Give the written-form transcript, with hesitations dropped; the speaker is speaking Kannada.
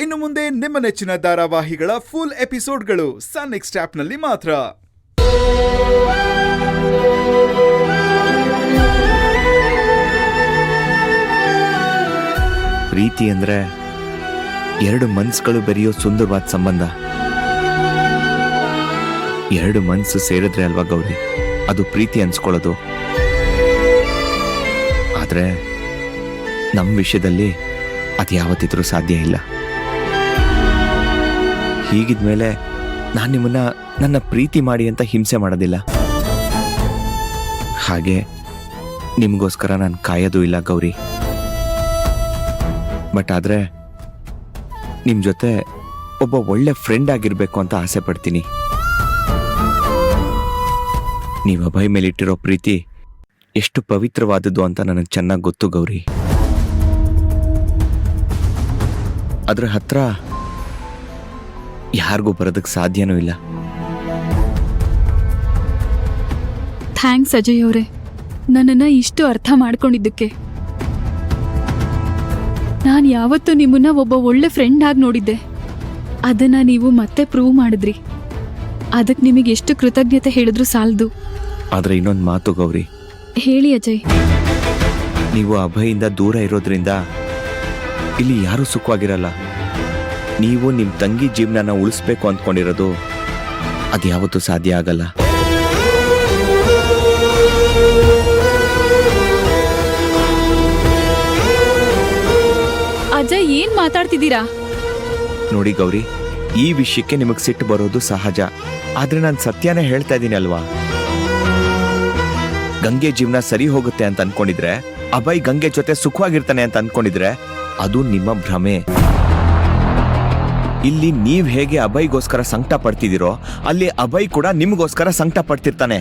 ಇನ್ನು ಮುಂದೆ ನಿಮ್ಮ ನೆಚ್ಚಿನ ಧಾರಾವಾಹಿಗಳ ಫುಲ್ ಎಪಿಸೋಡ್ಗಳು ಸನ್ ನೆಕ್ಸ್ಟ್ ಆಪ್ನಲ್ಲಿ ಮಾತ್ರ. ಪ್ರೀತಿ ಅಂದ್ರೆ ಎರಡು ಮನ್ಸುಗಳು ಬೆರೆಯೋ ಸುಂದರವಾದ ಸಂಬಂಧ. ಎರಡು ಮನ್ಸು ಸೇರಿದ್ರೆ ಅಲ್ವಾ ಗೌರಿ ಅದು ಪ್ರೀತಿ ಅನ್ಸ್ಕೊಳ್ಳೋದು. ಆದ್ರೆ ನಮ್ಮ ವಿಷಯದಲ್ಲಿ ಅದು ಯಾವತ್ತಿದ್ರೂ ಸಾಧ್ಯ ಇಲ್ಲ. ಹೀಗಿದ್ಮೇಲೆ ನಾನು ನಿಮ್ಮನ್ನ ನನ್ನ ಪ್ರೀತಿ ಮಾಡಿ ಅಂತ ಹಿಂಸೆ ಮಾಡೋದಿಲ್ಲ. ಹಾಗೆ ನಿಮಗೋಸ್ಕರ ನಾನು ಕಾಯೋದು ಇಲ್ಲ ಗೌರಿ. ಬಟ್ ಆದ್ರೆ ನಿಮ್ಮ ಜೊತೆ ಒಬ್ಬ ಒಳ್ಳೆ ಫ್ರೆಂಡ್ ಆಗಿರ್ಬೇಕು ಅಂತ ಆಸೆ ಪಡ್ತೀನಿ. ನೀವು ಅಭಯ್ ಮೇಲಿಟ್ಟಿರೋ ಪ್ರೀತಿ ಎಷ್ಟು ಪವಿತ್ರವಾದದ್ದು ಅಂತ ನನಗೆ ಚೆನ್ನಾಗಿ ಗೊತ್ತು ಗೌರಿ. ಅದ್ರ ಹತ್ರ ಯಾರಿಗೂ ಬರೋದಕ್ಕೆ ಸಾಧ್ಯನೂ ಇಲ್ಲ. ಥ್ಯಾಂಕ್ಸ್ ಅಜಯ್ ಅವರೇ, ನನ್ನನ್ನು ಇಷ್ಟು ಅರ್ಥ ಮಾಡ್ಕೊಂಡಿದ್ದಕ್ಕೆ. ನಾನು ಯಾವತ್ತೂ ನಿಮ್ಮನ್ನ ಒಬ್ಬ ಒಳ್ಳೆ ಫ್ರೆಂಡ್ ಆಗಿ ನೋಡಿದ್ದೆ. ಅದನ್ನ ನೀವು ಮತ್ತೆ ಪ್ರೂವ್ ಮಾಡಿದ್ರಿ. ಅದಕ್ಕೆ ನಿಮಗೆ ಎಷ್ಟು ಕೃತಜ್ಞತೆ ಹೇಳಿದ್ರು ಸಾಲದು. ಆದ್ರೆ ಇನ್ನೊಂದು ಮಾತು ಗೌರಿ. ಹೇಳಿ ಅಜಯ್. ನೀವು ಅಭಯಿಂದ ದೂರ ಇರೋದ್ರಿಂದ ಇಲ್ಲಿ ಯಾರೂ ಸುಖವಾಗಿರಲ್ಲ. ನೀವು ನಿಮ್ಮ ತಂಗಿ ಜೀವನನ ಉಳಿಸ್ಬೇಕು ಅಂದ್ಕೊಂಡಿರೋದು ಅದು ಯಾವತ್ತೂ ಸಾಧ್ಯ ಆಗಲ್ಲ. ಅಜಯ್, ಏನ್ ಮಾತಾಡ್ತಿದ್ದೀರಾ? ನೋಡಿ ಗೌರಿ, ಈ ವಿಷಯಕ್ಕೆ ನಿಮಗೆ ಸಿಟ್ಟು ಬರೋದು ಸಹಜ. ಆದ್ರೆ ನಾನು ಸತ್ಯನೇ ಹೇಳ್ತಾ ಇದ್ದೀನಿ ಅಲ್ವಾ. ಗಂಗೆ ಜೀವನ ಸರಿ ಹೋಗುತ್ತೆ ಅಂತ ಅನ್ಕೊಂಡಿದ್ರೆ, ಅಭಯ್ ಗಂಗೆ ಜೊತೆ ಸುಖವಾಗಿರ್ತಾನೆ ಅಂತ ಅನ್ಕೊಂಡಿದ್ರೆ ಅದು ನಿಮ್ಮ ಭ್ರಮೆ. ಇಲ್ಲಿ ನೀವ್ ಹೇಗೆ ಅಭಯ್ಗೋಸ್ಕರ ಸಂಕಟ ಪಡ್ತಿದ್ದೀರೋ ಅಲ್ಲಿ ಅಭಯ್ ಕೂಡ ನಿಮ್ಗೋಸ್ಕರ ಸಂಕಟ ಪಡ್ತಿರ್ತಾನೆ.